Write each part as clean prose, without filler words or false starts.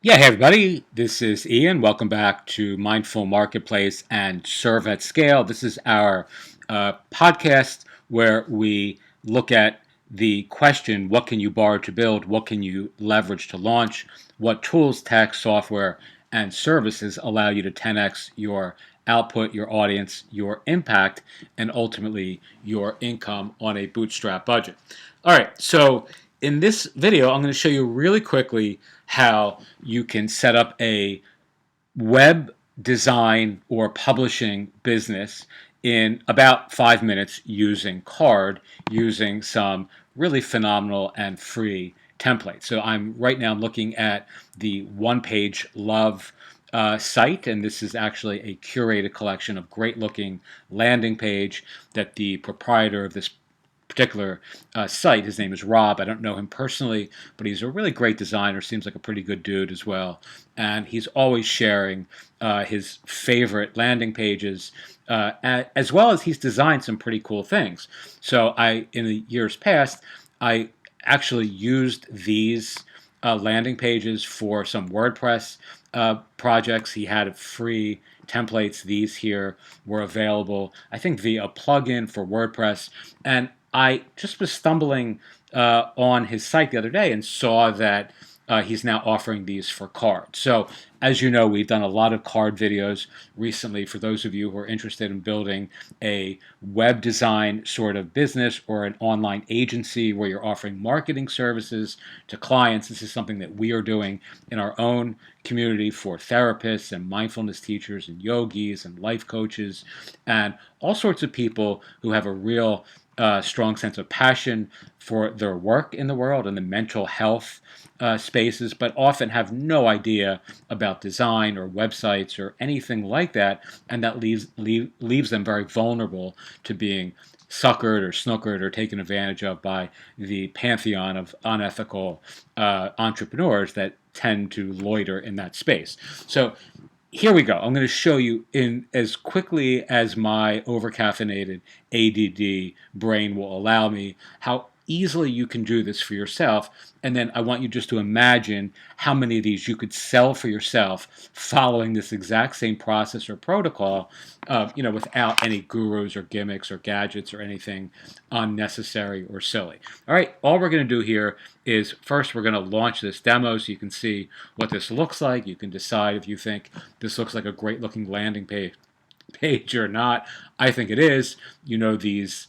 Yeah, hey everybody, this is Ian. Welcome back to Mindful Marketplace and Serve at Scale. This is our podcast where we look at the question, what can you borrow to build? What can you leverage to launch? What tools, tech, software, and services allow you to 10x your output, your audience, your impact, and ultimately your income on a bootstrap budget? All right, so in this video, I'm going to show you really quickly how you can set up a web design or publishing business in about 5 minutes using Card, using some really phenomenal and free templates. So I'm looking at the One Page Love site, and this is actually a curated collection of great looking landing page that the proprietor of this particular site. His name is Rob. I don't know him personally, but he's a really great designer. Seems like a pretty good dude as well. And he's always sharing his favorite landing pages, as well as he's designed some pretty cool things. So in the years past, I actually used these landing pages for some WordPress projects. He had free templates. These here were available, I think, via a plugin for WordPress. And I just was stumbling on his site the other day and saw that he's now offering these for Card. So, as you know, we've done a lot of Card videos recently for those of you who are interested in building a web design sort of business or an online agency where you're offering marketing services to clients. This is something that we are doing in our own community for therapists and mindfulness teachers and yogis and life coaches and all sorts of people who have a real strong sense of passion for their work in the world and the mental health spaces, but often have no idea about design or websites or anything like that, and that leaves them very vulnerable to being suckered or snookered or taken advantage of by the pantheon of unethical entrepreneurs that tend to loiter in that space. So here we go. I'm going to show you in as quickly as my overcaffeinated ADD brain will allow me how easily you can do this for yourself. And then I want you just to imagine how many of these you could sell for yourself following this exact same process or protocol, without any gurus or gimmicks or gadgets or anything unnecessary or silly. All right, all we're going to do here is first we're going to launch this demo so you can see what this looks like. You can decide if you think this looks like a great looking landing page or not. I think it is. These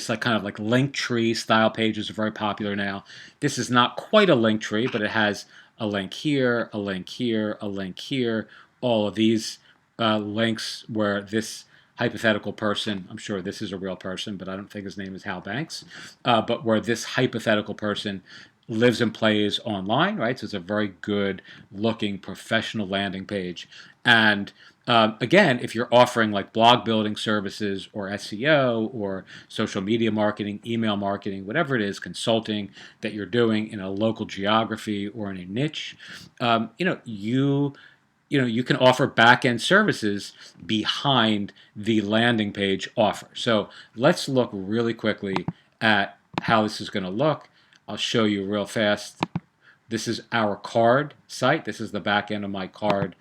like kind of like link tree style pages are very popular now. This is not quite a link tree, but it has a link here, a link here, a link here. All of these links where this hypothetical person, I'm sure this is a real person, but I don't think his name is Hal Banks, but where this hypothetical person lives and plays online, right? So it's a very good looking professional landing page. And again, if you're offering like blog building services or SEO or social media marketing, email marketing, whatever it is, consulting that you're doing in a local geography or in a niche, you can offer back-end services behind the landing page offer. So let's look really quickly at how this is going to look. I'll show you real fast. This is our Card site. This is the back end of my Card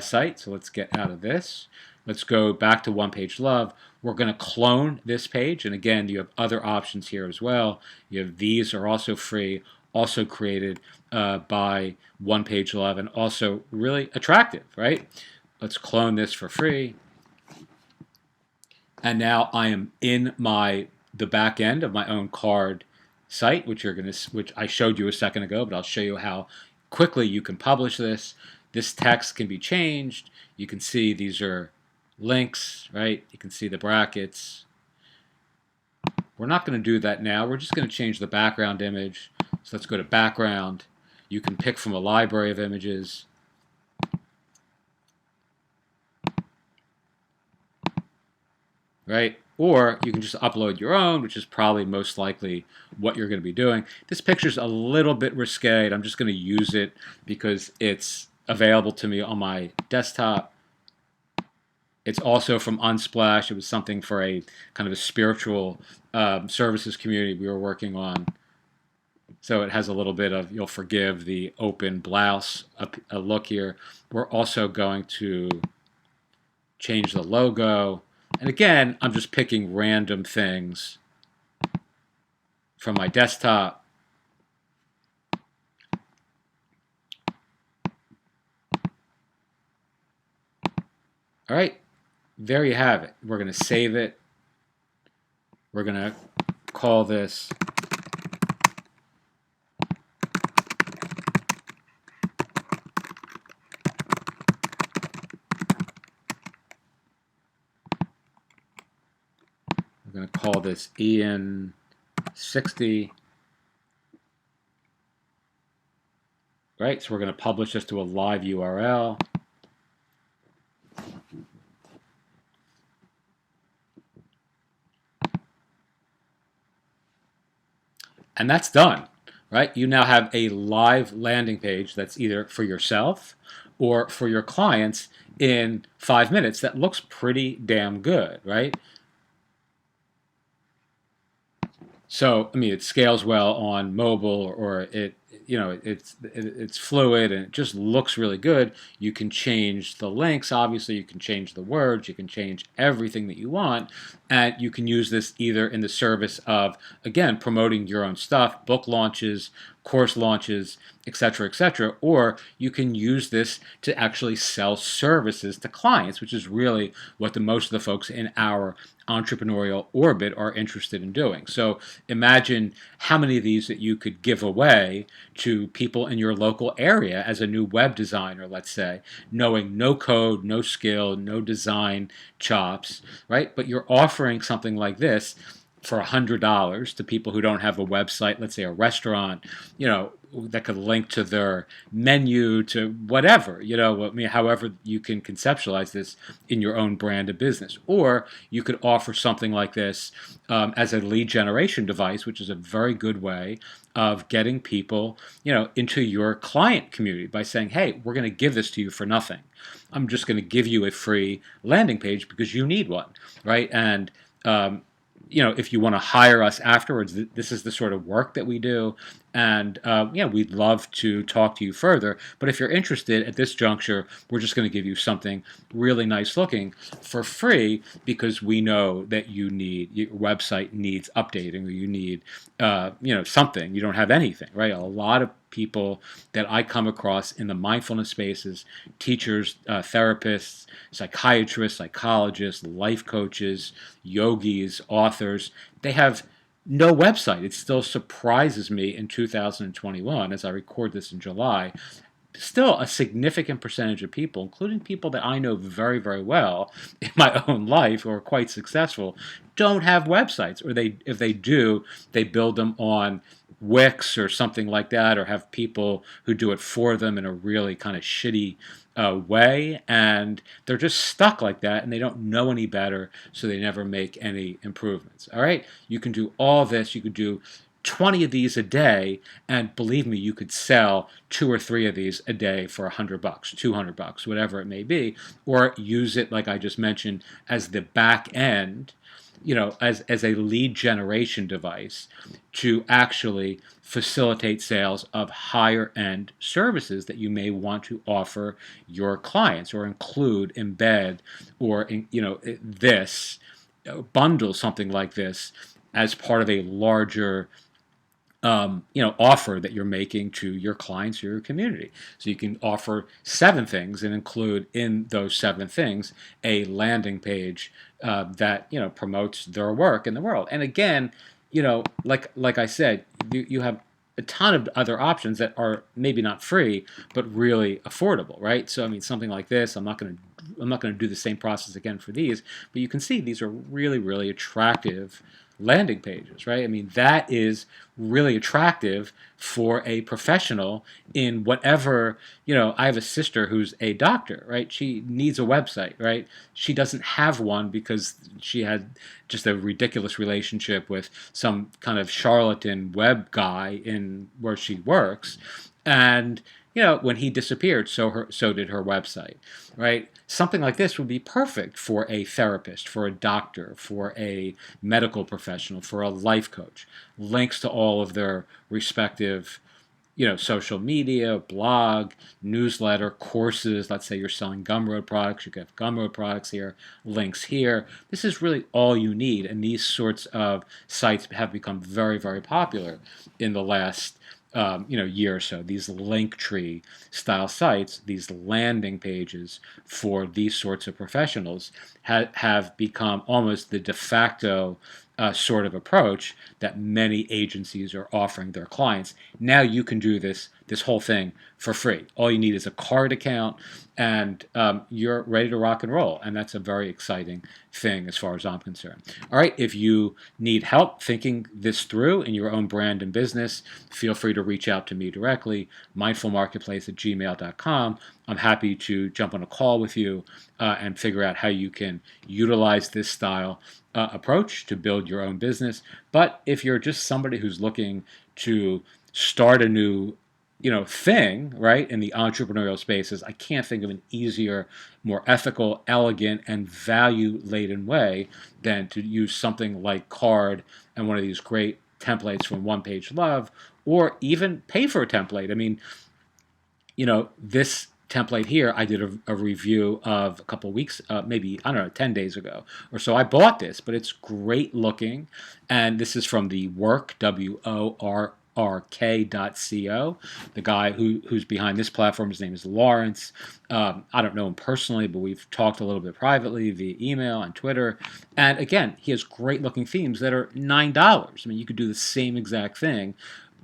site. So let's get out of this. Let's go back to One Page Love. We're going to clone this page. And again, you have other options here as well. You have these are also free, also created by One Page Love, and also really attractive, right? Let's clone this for free. And now I am in the back end of my own Card site, which I showed you a second ago, but I'll show you how quickly you can publish this. This text can be changed. You can see these are links, right? You can see the brackets. We're not going to do that now. We're just going to change the background image. So let's go to background. You can pick from a library of images. Right? Or you can just upload your own, which is probably most likely what you're going to be doing. This picture's a little bit risque. I'm just going to use it because it's available to me on my desktop. It's also from Unsplash. It was something for a kind of a spiritual services community we were working on. So it has a little bit of, you'll forgive the open blouse a look here. We're also going to change the logo. And again, I'm just picking random things from my desktop. All right, there you have it. We're going to save it. We're going to call this Ian 60. Right, so we're going to publish this to a live URL. And that's done, right? You now have a live landing page that's either for yourself or for your clients in 5 minutes that looks pretty damn good, right? So, I mean, it scales well on mobile, or it's fluid and it just looks really good. You can change the links, obviously, you can change the words, you can change everything that you want, and you can use this either in the service of, again, promoting your own stuff, book launches, course launches, etc., or you can use this to actually sell services to clients, which is really what the most of the folks in our entrepreneurial orbit are interested in doing. So imagine how many of these that you could give away to people in your local area as a new web designer, let's say, knowing no code, no skill, no design chops, right? But you're offering something like this for $100 to people who don't have a website, let's say a restaurant, that could link to their menu, to whatever, I mean, however you can conceptualize this in your own brand of business. Or you could offer something like this as a lead generation device, which is a very good way of getting people, into your client community by saying, hey, we're going to give this to you for nothing. I'm just going to give you a free landing page because you need one, right? And if you want to hire us afterwards, this is the sort of work that we do. And, we'd love to talk to you further. But if you're interested at this juncture, we're just going to give you something really nice looking for free because we know that your website needs updating, or you need, something. You don't have anything, right? A lot of people that I come across in the mindfulness spaces, teachers, therapists, psychiatrists, psychologists, life coaches, yogis, authors, they have no website. It still surprises me in 2021, as I record this in July, still a significant percentage of people, including people that I know very, very well in my own life who are quite successful, don't have websites. Or if they do, they build them on Wix or something like that, or have people who do it for them in a really kind of shitty way, and they're just stuck like that, and they don't know any better, so they never make any improvements. All right, you can do all this. You could do 20 of these a day, and believe me, you could sell 2 or 3 of these a day for $100, $200, whatever it may be, or use it, like I just mentioned, as the back end, as a lead generation device to actually facilitate sales of higher end services that you may want to offer your clients, or embed, or this bundle something like this as part of a larger offer that you're making to your clients or your community. So you can offer 7 things and include in those 7 things a landing page that promotes their work in the world. And again, like I said, you have a ton of other options that are maybe not free, but really affordable, right? So I mean, something like this, I'm not going to do the same process again for these, but you can see these are really, really attractive landing pages, right? I mean, that is really attractive for a professional in whatever, I have a sister who's a doctor, right? She needs a website, right? She doesn't have one because she had just a ridiculous relationship with some kind of charlatan web guy in where she works. And when he disappeared, so did her website, right? Something like this would be perfect for a therapist, for a doctor, for a medical professional, for a life coach. Links to all of their respective social media, blog, newsletter, courses. Let's say you're selling Gumroad products, you have Gumroad products here, links here. This is really all you need, and these sorts of sites have become very, very popular in the last year or so. These Linktree style sites, these landing pages for these sorts of professionals have become almost the de facto sort of approach that many agencies are offering their clients. Now you can do this whole thing for free. All you need is a card account, and you're ready to rock and roll. And that's a very exciting thing as far as I'm concerned. All right, if you need help thinking this through in your own brand and business, feel free to reach out to me directly, mindfulmarketplace@gmail.com. I'm happy to jump on a call with you and figure out how you can utilize this style approach to build your own business. But if you're just somebody who's looking to start a new thing, right, in the entrepreneurial spaces, I can't think of an easier, more ethical, elegant, and value-laden way than to use something like Card and one of these great templates from One Page Love, or even pay for a template. I mean, this template here, I did a review of a couple weeks, maybe, I don't know, 10 days ago or so. I bought this, but it's great looking. And this is from the Work, WORRK.co. The guy who's behind this platform, his name is Lawrence. I don't know him personally, but we've talked a little bit privately via email and Twitter. And again, he has great looking themes that are $9. I mean, you could do the same exact thing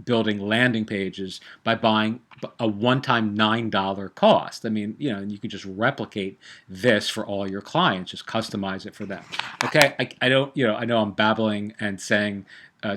building landing pages by buying a one-time $9 cost. I mean, and you can just replicate this for all your clients, just customize it for them. Okay, I don't, I know I'm babbling and saying,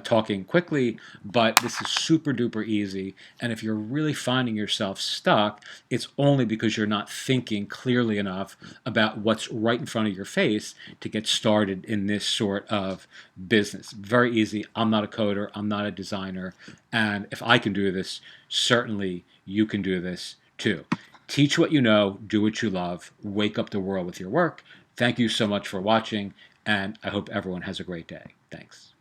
talking quickly, but this is super duper easy. And if you're really finding yourself stuck, it's only because you're not thinking clearly enough about what's right in front of your face to get started in this sort of business. Very easy. I'm not a coder. I'm not a designer. And if I can do this, certainly you can do this too. Teach what you know, do what you love, wake up the world with your work. Thank you so much for watching, and I hope everyone has a great day. Thanks.